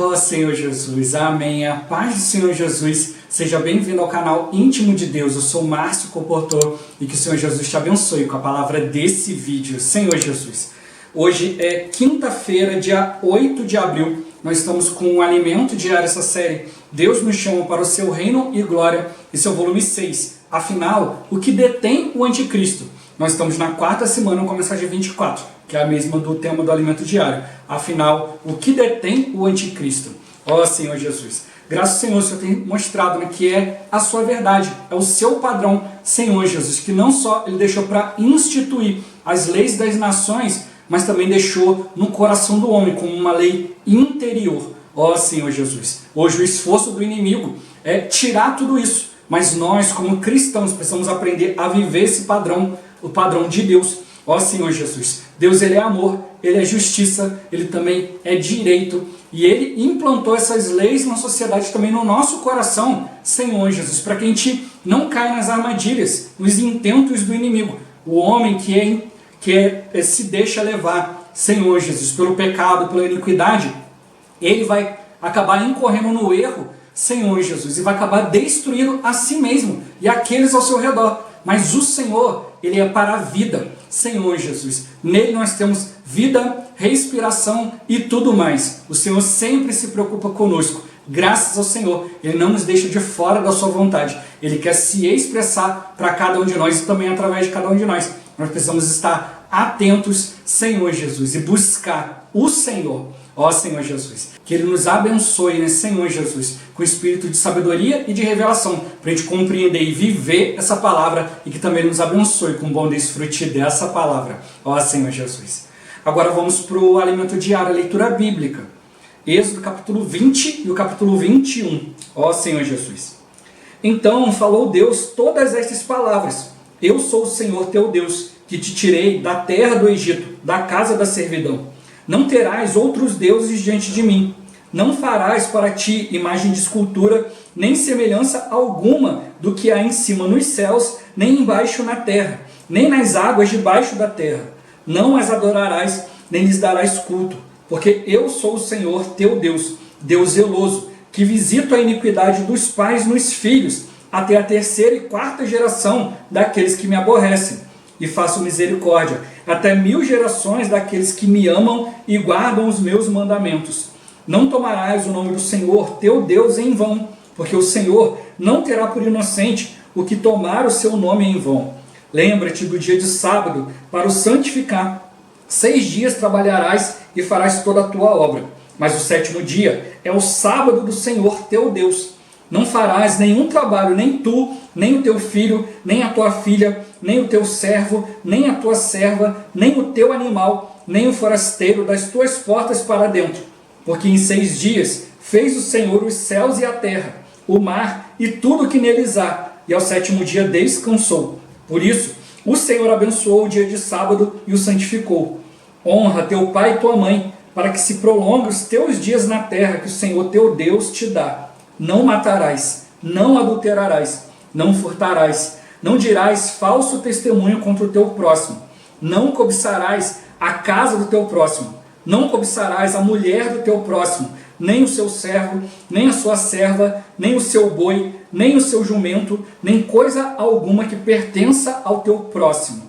Oh Senhor Jesus, amém. A paz do Senhor Jesus, seja bem-vindo ao canal Íntimo de Deus. Eu sou Márcio Comportor e que o Senhor Jesus te abençoe com a palavra desse vídeo. Senhor Jesus, hoje é quinta-feira, dia 8 de abril. Nós estamos com um alimento diário, essa série Deus nos chama para o seu reino e glória, e seu volume 6. Afinal, o que detém o anticristo? Nós estamos na quarta semana com a mensagem 24, que é a mesma do tema do alimento diário. Afinal, o que detém o anticristo? Ó Senhor Jesus, graças ao Senhor, o Senhor tem mostrado que é a sua verdade, é o seu padrão, Senhor Jesus, que não só Ele deixou para instituir as leis das nações, mas também deixou no coração do homem como uma lei interior. Ó Senhor Jesus, hoje o esforço do inimigo é tirar tudo isso, mas nós como cristãos precisamos aprender a viver esse padrão, o padrão de Deus. Ó Senhor Jesus, Deus Ele é amor, Ele é justiça, Ele também é direito, e Ele implantou essas leis na sociedade também no nosso coração, Senhor Jesus, para que a gente não caia nas armadilhas, nos intentos do inimigo. O homem que se deixa levar, Senhor Jesus, pelo pecado, pela iniquidade, ele vai acabar incorrendo no erro, Senhor Jesus, e vai acabar destruindo a si mesmo e aqueles ao seu redor. Mas o Senhor, Ele é para a vida, Senhor Jesus. Nele nós temos vida, respiração e tudo mais. O Senhor sempre se preocupa conosco. Graças ao Senhor, Ele não nos deixa de fora da sua vontade. Ele quer se expressar para cada um de nós e também através de cada um de nós. Nós precisamos estar atentos, Senhor Jesus, e buscar o Senhor. Ó Senhor Jesus, que Ele nos abençoe, Senhor Jesus, com espírito de sabedoria e de revelação, para a gente compreender e viver essa palavra, e que também Ele nos abençoe com o bom desfrute dessa palavra. Ó Senhor Jesus. Agora vamos para o alimento diário, a leitura bíblica. Êxodo capítulo 20 e o capítulo 21. Ó Senhor Jesus. Então falou Deus todas estas palavras: Eu sou o Senhor teu Deus, que te tirei da terra do Egito, da casa da servidão. Não terás outros deuses diante de mim. Não farás para ti imagem de escultura, nem semelhança alguma do que há em cima nos céus, nem embaixo na terra, nem nas águas debaixo da terra. Não as adorarás, nem lhes darás culto, porque eu sou o Senhor teu Deus, Deus zeloso, que visito a iniquidade dos pais nos filhos, até a terceira e quarta geração daqueles que me aborrecem. E faço misericórdia até 1000 gerações daqueles que me amam e guardam os meus mandamentos. Não tomarás o nome do Senhor teu Deus em vão, porque o Senhor não terá por inocente o que tomar o seu nome em vão. Lembra-te do dia de sábado para o santificar. 6 dias trabalharás e farás toda a tua obra, mas o 7º dia é o sábado do Senhor teu Deus. Não farás nenhum trabalho, nem tu, nem o teu filho, nem a tua filha, nem o teu servo, nem a tua serva, nem o teu animal, nem o forasteiro das tuas portas para dentro. Porque em 6 dias fez o Senhor os céus e a terra, o mar e tudo o que neles há, e ao 7º dia descansou. Por isso, o Senhor abençoou o dia de sábado e o santificou. Honra teu pai e tua mãe, para que se prolongue os teus dias na terra que o Senhor teu Deus te dá. Não matarás, não adulterarás, não furtarás, não dirás falso testemunho contra o teu próximo, não cobiçarás a casa do teu próximo, não cobiçarás a mulher do teu próximo, nem o seu servo, nem a sua serva, nem o seu boi, nem o seu jumento, nem coisa alguma que pertença ao teu próximo.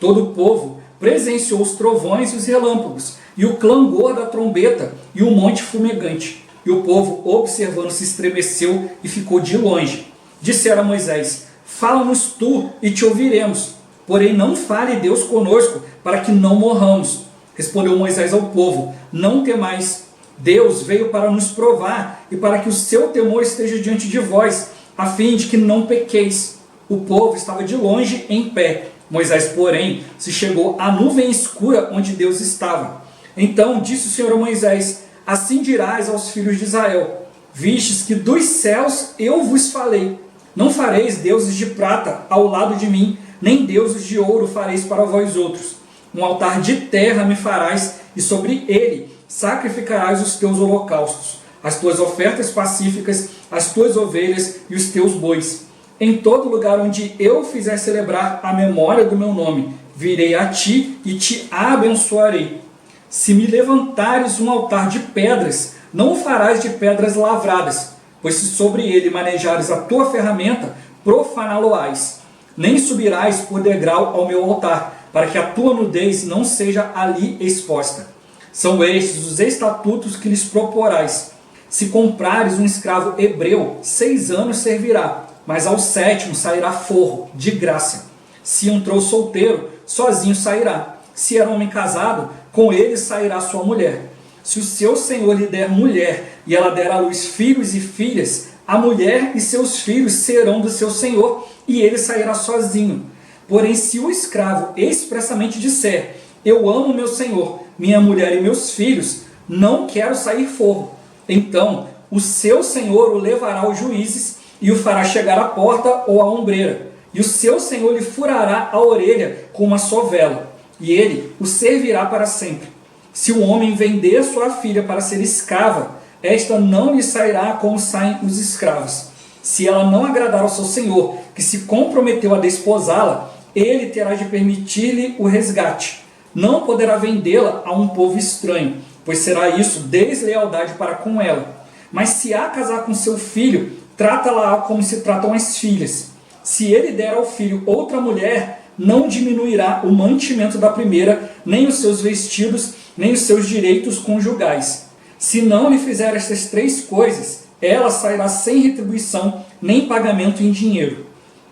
Todo o povo presenciou os trovões e os relâmpagos, e o clangor da trombeta e o monte fumegante. E o povo, observando, se estremeceu e ficou de longe. Disseram a Moisés: Fala-nos tu e te ouviremos. Porém não fale Deus conosco, para que não morramos. Respondeu Moisés ao povo: Não temais. Deus veio para nos provar e para que o seu temor esteja diante de vós, a fim de que não pequeis. O povo estava de longe em pé. Moisés, porém, se chegou à nuvem escura onde Deus estava. Então disse o Senhor a Moisés: Assim dirás aos filhos de Israel: Vistes que dos céus eu vos falei. Não fareis deuses de prata ao lado de mim, nem deuses de ouro fareis para vós outros. Um altar de terra me farás, e sobre ele sacrificarás os teus holocaustos, as tuas ofertas pacíficas, as tuas ovelhas e os teus bois. Em todo lugar onde eu fizer celebrar a memória do meu nome, virei a ti e te abençoarei. Se me levantares um altar de pedras, Não o farás de pedras lavradas, pois se sobre ele manejares a tua ferramenta, profaná-lo-ás. Nem subirás por degrau ao meu altar, para que a tua nudez não seja ali exposta. São estes os estatutos que lhes proporás. Se comprares um escravo hebreu, 6 anos servirá, mas ao 7º sairá forro, de graça. Se entrou solteiro, sozinho sairá. Se era homem casado, com ele sairá sua mulher. Se o seu senhor lhe der mulher, e ela der à luz filhos e filhas, a mulher e seus filhos serão do seu senhor, e ele sairá sozinho. Porém, se o escravo expressamente disser, eu amo meu senhor, minha mulher e meus filhos, não quero sair forro, então o seu senhor o levará aos juízes e o fará chegar à porta ou à ombreira, e o seu senhor lhe furará a orelha com uma sovela, e ele o servirá para sempre. Se o homem vender sua filha para ser escrava, esta não lhe sairá como saem os escravos. Se ela não agradar ao seu senhor, que se comprometeu a desposá-la, ele terá de permitir-lhe o resgate. Não poderá vendê-la a um povo estranho, pois será isso deslealdade para com ela. Mas se a casar com seu filho, trata-la como se tratam as filhas. Se ele der ao filho outra mulher, não diminuirá o mantimento da primeira, nem os seus vestidos, nem os seus direitos conjugais. Se não lhe fizer estas 3 coisas, ela sairá sem retribuição, nem pagamento em dinheiro.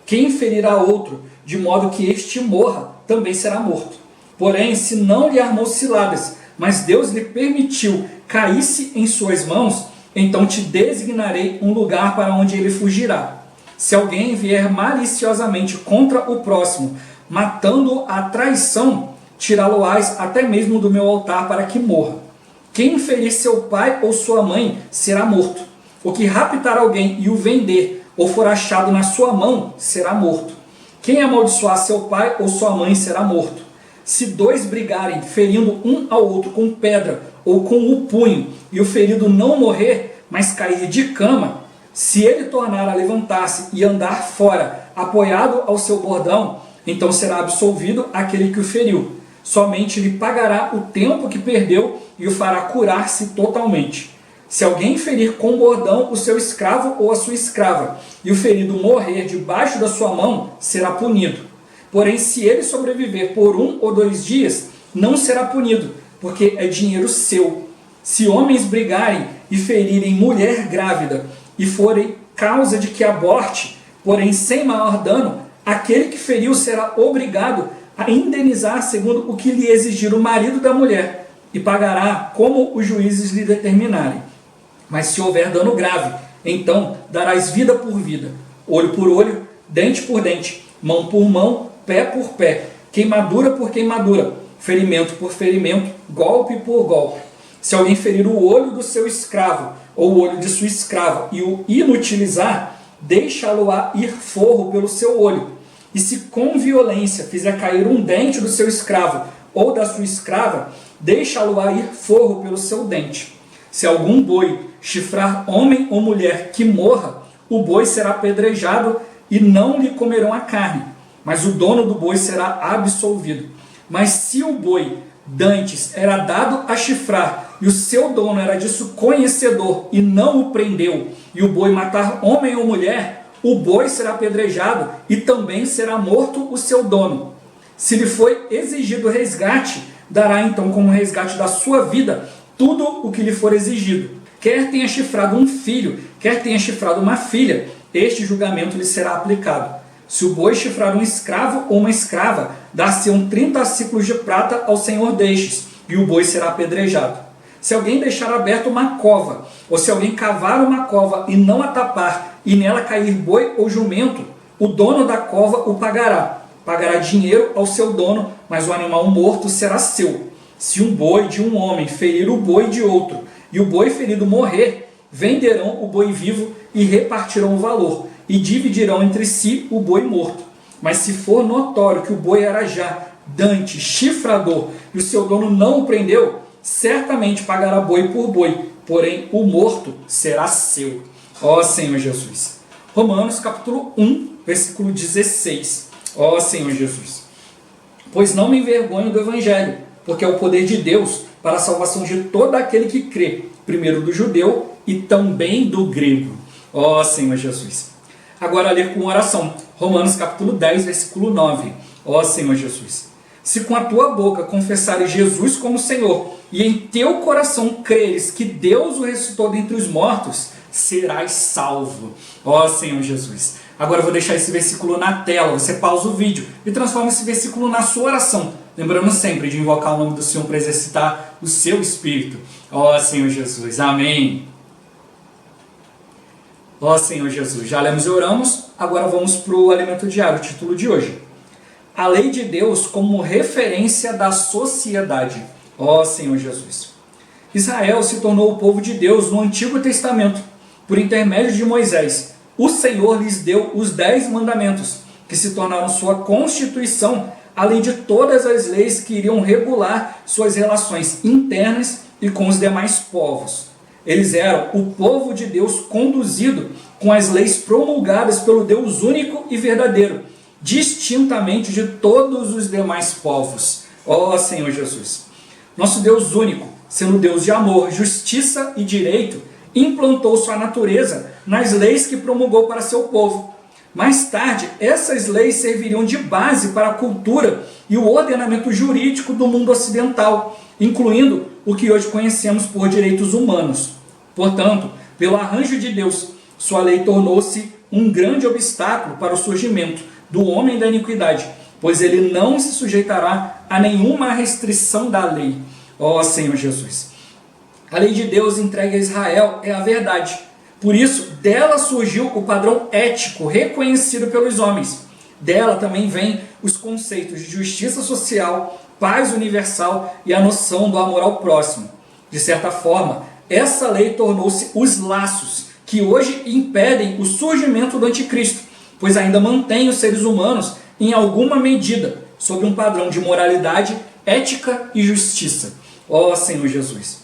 Quem ferirá outro, de modo que este morra, também será morto. Porém, se não lhe armou ciladas, mas Deus lhe permitiu caísse em suas mãos, então te designarei um lugar para onde ele fugirá. Se alguém vier maliciosamente contra o próximo, matando-o à traição, tirá-lo-ás até mesmo do meu altar para que morra. Quem ferir seu pai ou sua mãe será morto. O que raptar alguém e o vender, ou for achado na sua mão, será morto. Quem amaldiçoar seu pai ou sua mãe será morto. Se 2 brigarem, ferindo um ao outro com pedra ou com o punho, e o ferido não morrer, mas cair de cama, se ele tornar a levantar-se e andar fora, apoiado ao seu bordão, então será absolvido aquele que o feriu. Somente lhe pagará o tempo que perdeu e o fará curar-se totalmente. Se alguém ferir com bordão o seu escravo ou a sua escrava, e o ferido morrer debaixo da sua mão, será punido. Porém, se ele sobreviver por 1 ou 2 dias, não será punido, porque é dinheiro seu. Se homens brigarem e ferirem mulher grávida, e forem causa de que aborte, porém sem maior dano, aquele que feriu será obrigado a indenizar segundo o que lhe exigir o marido da mulher, e pagará como os juízes lhe determinarem. Mas se houver dano grave, então darás vida por vida, olho por olho, dente por dente, mão por mão, pé por pé, queimadura por queimadura, ferimento por ferimento, golpe por golpe. Se alguém ferir o olho do seu escravo, ou o olho de sua escrava, e o inutilizar, deixá-lo-á ir forro pelo seu olho. E se com violência fizer cair um dente do seu escravo, ou da sua escrava, deixá-lo-á ir forro pelo seu dente. Se algum boi chifrar homem ou mulher que morra, o boi será apedrejado e não lhe comerão a carne, mas o dono do boi será absolvido. Mas se o boi dantes era dado a chifrar, e o seu dono era disso conhecedor e não o prendeu, e o boi matar homem ou mulher, o boi será apedrejado e também será morto o seu dono. Se lhe foi exigido resgate, dará então como resgate da sua vida tudo o que lhe for exigido. Quer tenha chifrado um filho, quer tenha chifrado uma filha, este julgamento lhe será aplicado. Se o boi chifrar um escravo ou uma escrava, dá-se 30 ciclos de prata ao senhor destes, e o boi será apedrejado. Se alguém deixar aberta uma cova, ou se alguém cavar uma cova e não a tapar, e nela cair boi ou jumento, o dono da cova o pagará. Pagará dinheiro ao seu dono, mas o animal morto será seu. Se um boi de um homem ferir o boi de outro, e o boi ferido morrer, venderão o boi vivo e repartirão o valor, e dividirão entre si o boi morto. Mas se for notório que o boi era já dante, chifrador, e o seu dono não o prendeu, certamente pagará boi por boi, porém o morto será seu. Ó Senhor Jesus. Romanos capítulo 1, versículo 16. Ó Senhor Jesus. Pois não me envergonho do Evangelho, porque é o poder de Deus para a salvação de todo aquele que crê, primeiro do judeu e também do grego. Ó Senhor Jesus. Agora ler com oração. Romanos capítulo 10, versículo 9. Ó Senhor Jesus. Se com a tua boca confessares Jesus como Senhor e em teu coração creres que Deus o ressuscitou dentre os mortos, serás salvo. Ó Senhor Jesus. Agora eu vou deixar esse versículo na tela. Você pausa o vídeo e transforma esse versículo na sua oração. Lembrando sempre de invocar o nome do Senhor para exercitar o seu espírito. Ó Senhor Jesus. Amém. Ó Senhor Jesus. Já lemos e oramos. Agora vamos para o alimento diário, o título de hoje. A lei de Deus como referência da sociedade. Ó Senhor Jesus. Israel se tornou o povo de Deus no Antigo Testamento, por intermédio de Moisés. O Senhor lhes deu os 10 mandamentos, que se tornaram sua constituição, além de todas as leis que iriam regular suas relações internas e com os demais povos. Eles eram o povo de Deus conduzido com as leis promulgadas pelo Deus único e verdadeiro, distintamente de todos os demais povos. Ó Senhor Jesus. Nosso Deus único, sendo Deus de amor, justiça e direito, implantou sua natureza nas leis que promulgou para seu povo. Mais tarde, essas leis serviriam de base para a cultura e o ordenamento jurídico do mundo ocidental, incluindo o que hoje conhecemos por direitos humanos. Portanto, pelo arranjo de Deus, sua lei tornou-se um grande obstáculo para o surgimento do homem da iniquidade, pois ele não se sujeitará a nenhuma restrição da lei. Ó Senhor Jesus. A lei de Deus entregue a Israel é a verdade. Por isso, dela surgiu o padrão ético reconhecido pelos homens. Dela também vêm os conceitos de justiça social, paz universal e a noção do amor ao próximo. De certa forma, essa lei tornou-se os laços que hoje impedem o surgimento do anticristo, pois ainda mantém os seres humanos, em alguma medida, sob um padrão de moralidade, ética e justiça. Ó Senhor Jesus.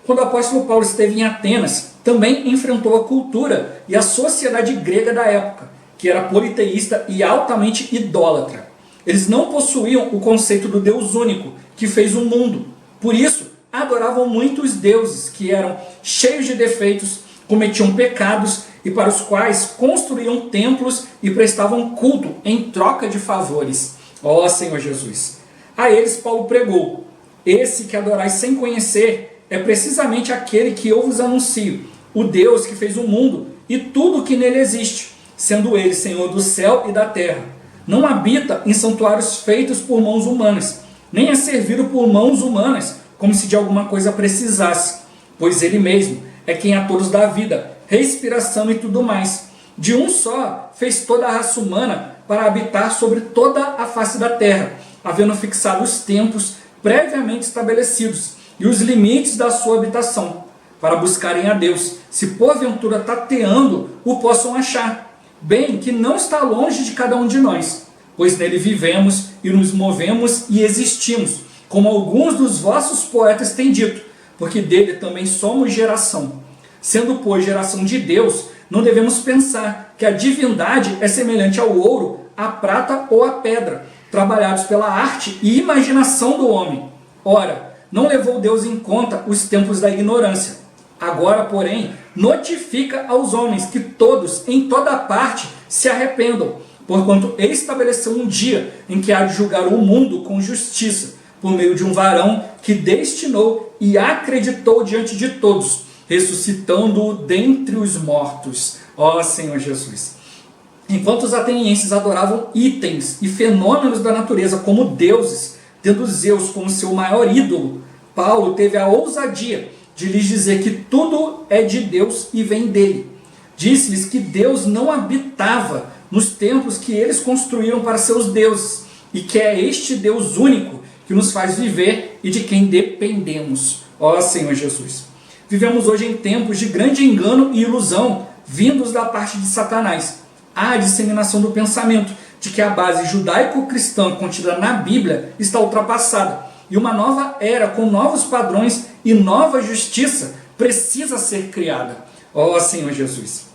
Quando o apóstolo Paulo esteve em Atenas, também enfrentou a cultura e a sociedade grega da época, que era politeísta e altamente idólatra. Eles não possuíam o conceito do Deus único, que fez o mundo. Por isso, adoravam muitos deuses, que eram cheios de defeitos, cometiam pecados e para os quais construíam templos e prestavam culto em troca de favores. Ó Senhor Jesus. A eles Paulo pregou: esse que adorais sem conhecer é precisamente aquele que eu vos anuncio, o Deus que fez o mundo e tudo o que nele existe, sendo ele Senhor do céu e da terra. Não habita em santuários feitos por mãos humanas, nem é servido por mãos humanas, como se de alguma coisa precisasse, pois ele mesmo é quem a todos dá vida, respiração e tudo mais. De um só fez toda a raça humana para habitar sobre toda a face da terra, havendo fixado os tempos previamente estabelecidos e os limites da sua habitação, para buscarem a Deus, se porventura tateando o possam achar, bem que não está longe de cada um de nós, pois nele vivemos e nos movemos e existimos, como alguns dos vossos poetas têm dito, porque dele também somos geração. Sendo, pois, geração de Deus, não devemos pensar que a divindade é semelhante ao ouro, à prata ou à pedra, trabalhados pela arte e imaginação do homem. Ora, não levou Deus em conta os tempos da ignorância. Agora, porém, notifica aos homens que todos, em toda parte, se arrependam, porquanto estabeleceu um dia em que há de julgar o mundo com justiça, por meio de um varão que destinou e acreditou diante de todos, ressuscitando-o dentre os mortos. Ó Senhor Jesus. Enquanto os atenienses adoravam itens e fenômenos da natureza como deuses, tendo Zeus como seu maior ídolo, Paulo teve a ousadia de lhes dizer que tudo é de Deus e vem dele. Disse-lhes que Deus não habitava nos templos que eles construíram para seus deuses, e que é este Deus único que nos faz viver e de quem dependemos. Ó Senhor Jesus. Vivemos hoje em tempos de grande engano e ilusão, vindos da parte de Satanás. Há a disseminação do pensamento de que a base judaico-cristã contida na Bíblia está ultrapassada, e uma nova era com novos padrões e nova justiça precisa ser criada. Ó Senhor Jesus.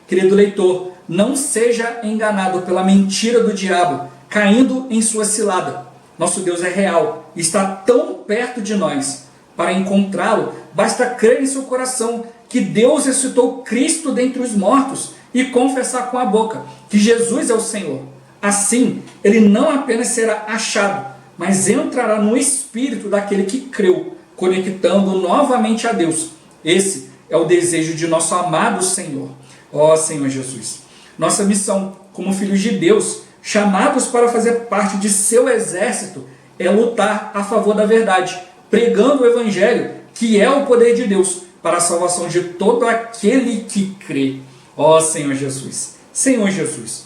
Querido leitor, não seja enganado pela mentira do diabo, caindo em sua cilada. Nosso Deus é real e está tão perto de nós. Para encontrá-lo, basta crer em seu coração que Deus ressuscitou Cristo dentre os mortos e confessar com a boca que Jesus é o Senhor. Assim, ele não apenas será achado, mas entrará no espírito daquele que creu, conectando novamente a Deus. Esse é o desejo de nosso amado Senhor. Ó Senhor Jesus, nossa missão como filhos de Deus, chamados para fazer parte de seu exército, é lutar a favor da verdade, pregando o Evangelho, que é o poder de Deus para a salvação de todo aquele que crê. Ó Senhor Jesus, Senhor Jesus,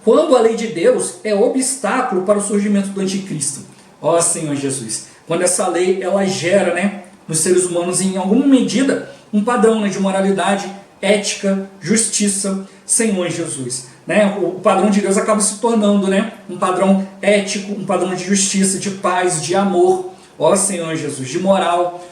quando a lei de Deus é obstáculo para o surgimento do anticristo. Ó Senhor Jesus, quando essa lei ela gera, nos seres humanos em alguma medida um padrão de moralidade, ética, justiça, Senhor Jesus. O padrão de Deus acaba se tornando um padrão ético, um padrão de justiça, de paz, de amor, ó Senhor Jesus, de moral.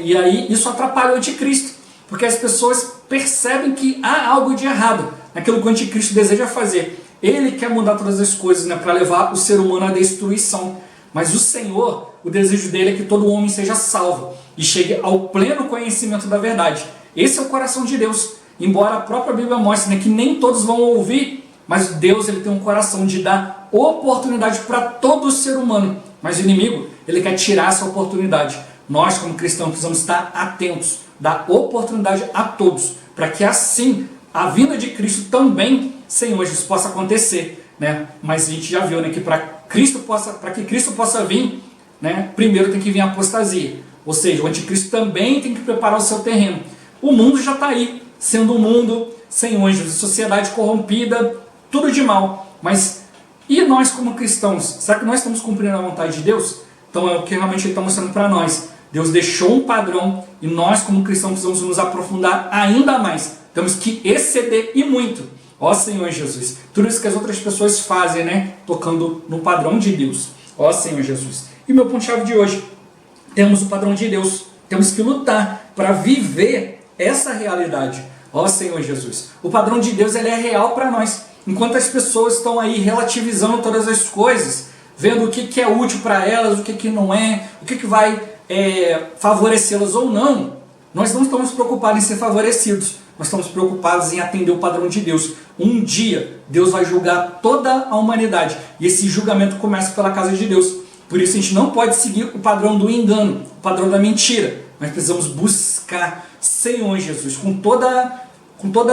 E aí isso atrapalha o anticristo, porque as pessoas percebem que há algo de errado naquilo que o anticristo deseja fazer. Ele quer mudar todas as coisas para levar o ser humano à destruição. Mas o Senhor, o desejo dele é que todo homem seja salvo e chegue ao pleno conhecimento da verdade. Esse é o coração de Deus. Embora a própria Bíblia mostre que nem todos vão ouvir, mas Deus ele tem um coração de dar oportunidade para todo ser humano. Mas o inimigo, ele quer tirar essa oportunidade. Nós, como cristãos, precisamos estar atentos, dar oportunidade a todos, para que assim a vinda de Cristo também, Senhor, isso possa acontecer. Mas a gente já viu que para que Cristo possa vir, primeiro tem que vir a apostasia. Ou seja, o anticristo também tem que preparar o seu terreno. O mundo já está aí, sendo um mundo sem anjos, sociedade corrompida, tudo de mal. Mas e nós como cristãos? Será que nós estamos cumprindo a vontade de Deus? Então é o que realmente ele está mostrando para nós. Deus deixou um padrão e nós como cristãos precisamos nos aprofundar ainda mais. Temos que exceder e muito. Ó Senhor Jesus, tudo isso que as outras pessoas fazem, tocando no padrão de Deus. Ó Senhor Jesus. E meu ponto-chave de hoje, temos o padrão de Deus. Temos que lutar para viver essa realidade. Ó Senhor Jesus, o padrão de Deus ele é real para nós. Enquanto as pessoas estão aí relativizando todas as coisas, vendo o que é útil para elas, o que não é, o que vai favorecê-las ou não, nós não estamos preocupados em ser favorecidos, nós estamos preocupados em atender o padrão de Deus. Um dia, Deus vai julgar toda a humanidade, e esse julgamento começa pela casa de Deus. Por isso a gente não pode seguir o padrão do engano, o padrão da mentira, mas precisamos buscar, Senhor Jesus, com toda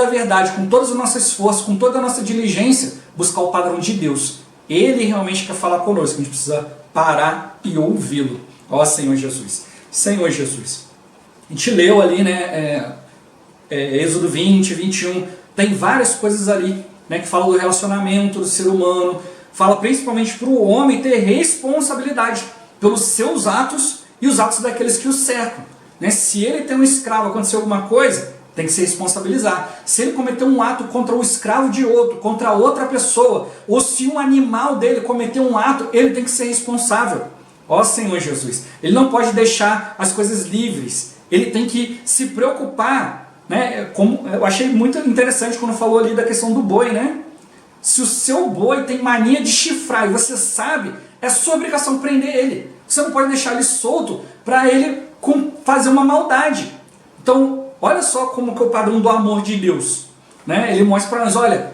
a verdade, com todas as nossas forças, com toda a nossa diligência, buscar o padrão de Deus. Ele realmente quer falar conosco, a gente precisa parar e ouvi-lo. Ó Senhor Jesus. Senhor Jesus. A gente leu ali, Êxodo 20, 21, tem várias coisas ali, que falam do relacionamento do ser humano, fala principalmente para o homem ter responsabilidade pelos seus atos e os atos daqueles que o cercam. Se ele tem um escravo, acontecer alguma coisa, tem que se responsabilizar. Se ele cometer um ato contra o escravo de outro, contra outra pessoa, ou se um animal dele cometer um ato, ele tem que ser responsável. Ó Senhor Jesus, ele não pode deixar as coisas livres, ele tem que se preocupar, como eu achei muito interessante quando falou ali da questão do boi, Se o seu boi tem mania de chifrar e você sabe, é sua obrigação prender ele. Você não pode deixar ele solto para ele fazer uma maldade. Então, olha só como que é o padrão do amor de Deus. Ele mostra para nós, olha,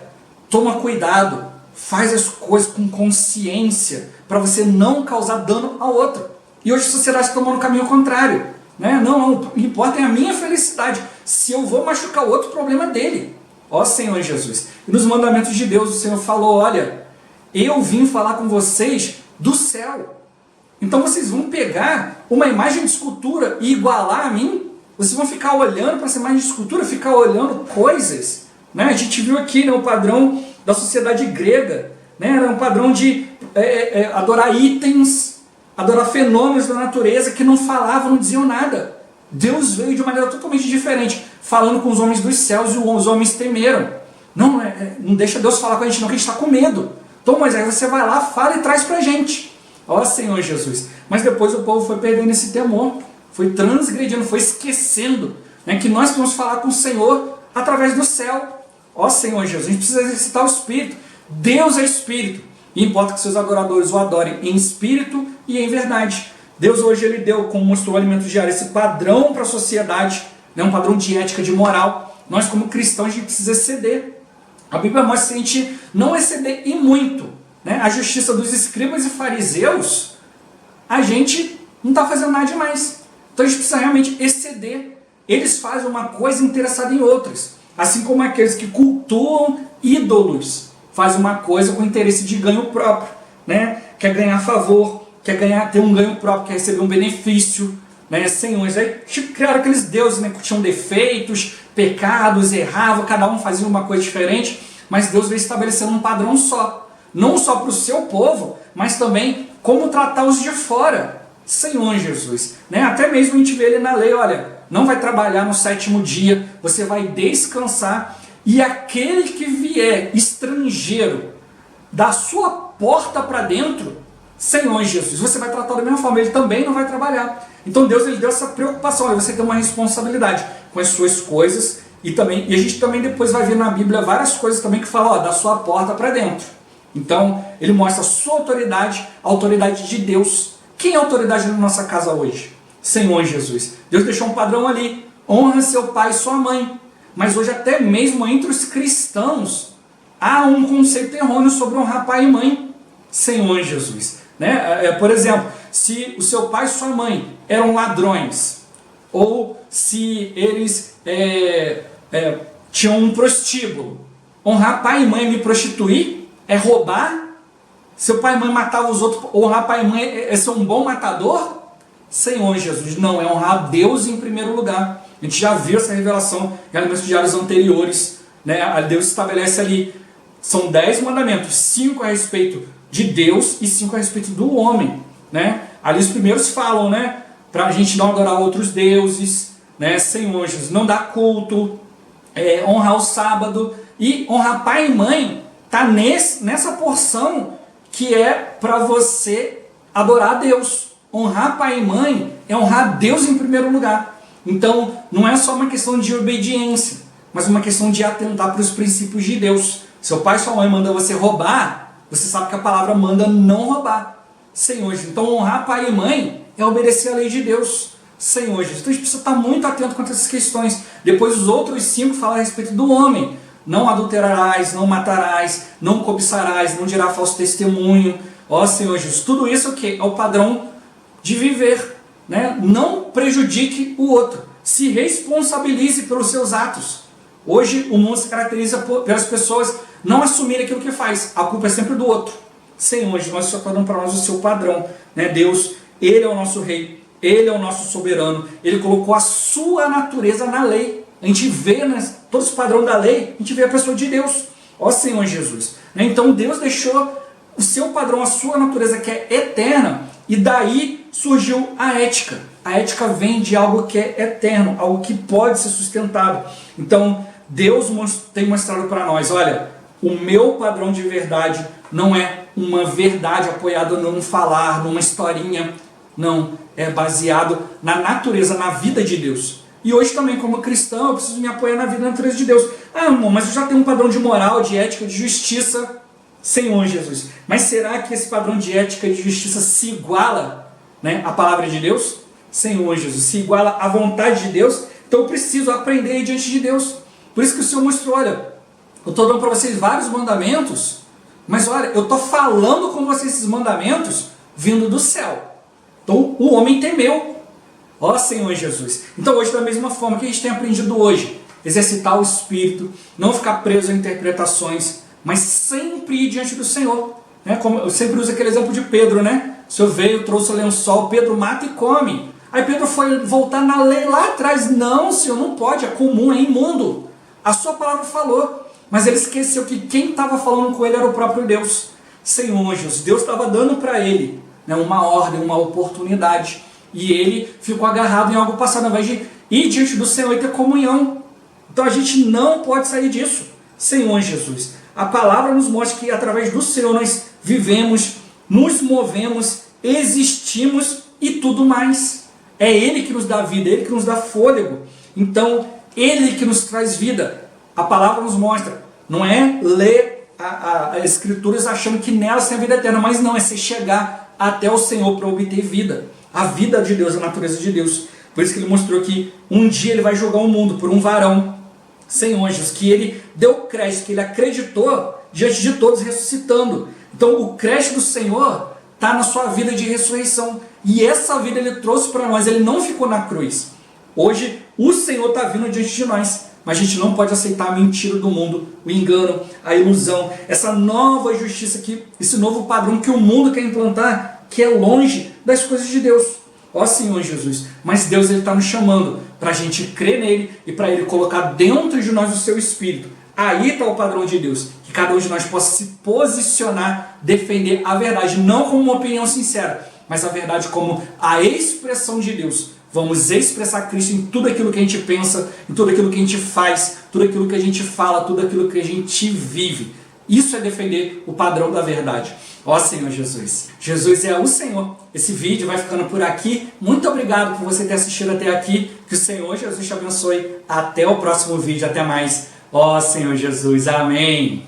toma cuidado, faz as coisas com consciência, para você não causar dano ao outro. E hoje a sociedade está tomando o caminho contrário. Não, o que importa é a minha felicidade. Se eu vou machucar o outro, o problema é dele. Ó Senhor Jesus. E nos mandamentos de Deus o Senhor falou, olha, eu vim falar com vocês do céu. Então vocês vão pegar uma imagem de escultura e igualar a mim? Vocês vão ficar olhando para essa imagem de escultura, ficar olhando coisas? A gente viu aqui o padrão da sociedade grega. Era um padrão de adorar itens, adorar fenômenos da natureza que não falavam, não diziam nada. Deus veio de maneira totalmente diferente, falando com os homens dos céus e os homens temeram. Não deixa Deus falar com a gente não, que a gente está com medo. Então Moisés, você vai lá, fala e traz para a gente. Ó Senhor Jesus. Mas depois o povo foi perdendo esse temor, foi transgredindo, foi esquecendo que nós podemos falar com o Senhor através do céu. Ó Senhor Jesus, a gente precisa exercitar o Espírito. Deus é Espírito. E importa que seus adoradores o adorem em espírito e em verdade. Deus hoje ele deu, como mostrou o alimento diário, esse padrão para a sociedade, né? Um padrão de ética, de moral. Nós como cristãos a gente precisa exceder. A Bíblia mostra que a gente não exceder e muito, né? A justiça dos escribas e fariseus, a gente não está fazendo nada demais. Então a gente precisa realmente exceder. Eles fazem uma coisa interessada em outras. Assim como aqueles que cultuam ídolos fazem uma coisa com interesse de ganho próprio, né? Quer ganhar favor, quer ter um ganho próprio, quer receber um benefício, né? Senhores, aí criaram aqueles deuses, né, que tinham defeitos, pecados, erravam, cada um fazia uma coisa diferente, mas Deus veio estabelecendo um padrão só, não só para o seu povo, mas também como tratar os de fora. Senhor Jesus, né? Até mesmo a gente vê ele na lei, olha, não vai trabalhar no 7º dia, você vai descansar, e aquele que vier estrangeiro da sua porta para dentro, Senhor Jesus, você vai tratar da mesma forma, ele também não vai trabalhar. Então Deus ele deu essa preocupação, olha, você tem uma responsabilidade com as suas coisas, e a gente também depois vai ver na Bíblia várias coisas também que falam, ó, da sua porta para dentro. Então ele mostra a sua autoridade, a autoridade de Deus. Quem é a autoridade na nossa casa hoje? Senhor Jesus. Deus deixou um padrão ali, honra seu pai e sua mãe. Mas hoje até mesmo entre os cristãos há um conceito errôneo sobre honrar pai e mãe. Senhor Jesus, né? Por exemplo, se o seu pai e sua mãe eram ladrões, ou se eles tinham um prostíbulo, honrar pai e mãe e me prostituir é roubar? Seu pai e mãe matavam os outros, honrar pai e mãe é ser um bom matador? Senhor Jesus, não, é honrar Deus em primeiro lugar. A gente já viu essa revelação em alimentos diários anteriores, né? Deus estabelece ali, são 10 mandamentos, 5 a respeito de Deus e 5 a respeito do homem, né? Ali os primeiros falam, né, para a gente não adorar outros deuses, né? Senhor Jesus, não dar culto, honrar o sábado, e honrar pai e mãe está nessa porção que é para você adorar a Deus. Honrar pai e mãe é honrar Deus em primeiro lugar. Então, não é só uma questão de obediência, mas uma questão de atentar para os princípios de Deus. Seu pai e sua mãe mandam você roubar, você sabe que a palavra manda não roubar. Senhor Jesus, então honrar pai e mãe é obedecer a lei de Deus. Senhor Jesus, então a gente precisa estar muito atento quanto a essas questões. Depois os outros 5 falam a respeito do homem. Não adulterarás, não matarás, não cobiçarás, não dirá falso testemunho. Ó Senhor Jesus, tudo isso é o quê? É o padrão de viver, né? Não prejudique o outro, se responsabilize pelos seus atos. Hoje o mundo se caracteriza pelas pessoas não assumirem aquilo que faz, a culpa é sempre do outro. Senhor, nós só está dando para nós o seu padrão, né? Deus, ele é o nosso rei, ele é o nosso soberano, ele colocou a sua natureza na lei. A gente vê, né, todo esse padrão da lei, a gente vê a pessoa de Deus, ó Senhor Jesus, né? Então Deus deixou o seu padrão, a sua natureza que é eterna, e daí surgiu a ética. A ética vem de algo que é eterno, algo que pode ser sustentado. Então Deus tem mostrado para nós, olha, o meu padrão de verdade não é uma verdade apoiada num falar, numa historinha, não, é baseado na natureza, na vida de Deus. E hoje também, como cristão, eu preciso me apoiar na vida, na natureza de Deus. Ah, irmão, mas eu já tenho um padrão de moral, de ética, de justiça, Senhor Jesus. Mas será que esse padrão de ética e de justiça se iguala, né, à palavra de Deus? Senhor Jesus, se iguala à vontade de Deus? Então eu preciso aprender diante de Deus. Por isso que o Senhor mostrou, olha, eu estou dando para vocês vários mandamentos, mas olha, eu estou falando com vocês esses mandamentos vindo do céu. Então o homem temeu. Ó Senhor Jesus. Então hoje da mesma forma que a gente tem aprendido hoje, exercitar o Espírito, não ficar preso a interpretações, mas sempre ir diante do Senhor. Né? Como eu sempre uso aquele exemplo de Pedro, né? O Senhor veio, trouxe o lençol, Pedro mata e come. Aí Pedro foi voltar na lei lá atrás. Não, Senhor, não pode, é comum, é imundo. A sua palavra falou. Mas ele esqueceu que quem estava falando com ele era o próprio Deus. Senhor Jesus, Deus estava dando para ele, né, uma ordem, uma oportunidade. E ele ficou agarrado em algo passado, ao invés de ir diante do Senhor e ter comunhão. Então a gente não pode sair disso. Senhor Jesus, a palavra nos mostra que através do Senhor nós vivemos, nos movemos, existimos e tudo mais. É Ele que nos dá vida, Ele que nos dá fôlego. Então, Ele que nos traz vida. A palavra nos mostra, não é ler as Escrituras achando que nelas tem a vida eterna, mas não, é você chegar até o Senhor para obter vida. a vida de Deus, a natureza de Deus. Por isso que ele mostrou que um dia ele vai julgar o mundo por um varão sem anjos, que ele deu crédito, que ele acreditou diante de todos ressuscitando. Então o crédito do Senhor está na sua vida de ressurreição. E essa vida ele trouxe para nós, ele não ficou na cruz. Hoje o Senhor está vindo diante de nós, mas a gente não pode aceitar a mentira do mundo, o engano, a ilusão, essa nova justiça, esse novo padrão que o mundo quer implantar, que é longe das coisas de Deus. Ó Senhor Jesus, mas Deus está nos chamando para a gente crer nele e para ele colocar dentro de nós o seu Espírito. Aí está o padrão de Deus, que cada um de nós possa se posicionar, defender a verdade, não como uma opinião sincera, mas a verdade como a expressão de Deus. Vamos expressar Cristo em tudo aquilo que a gente pensa, em tudo aquilo que a gente faz, tudo aquilo que a gente fala, tudo aquilo que a gente vive. Isso é defender o padrão da verdade. Ó Senhor Jesus. Jesus é o Senhor. Esse vídeo vai ficando por aqui. Muito obrigado por você ter assistido até aqui. Que o Senhor Jesus te abençoe. Até o próximo vídeo. Até mais. Ó Senhor Jesus. Amém.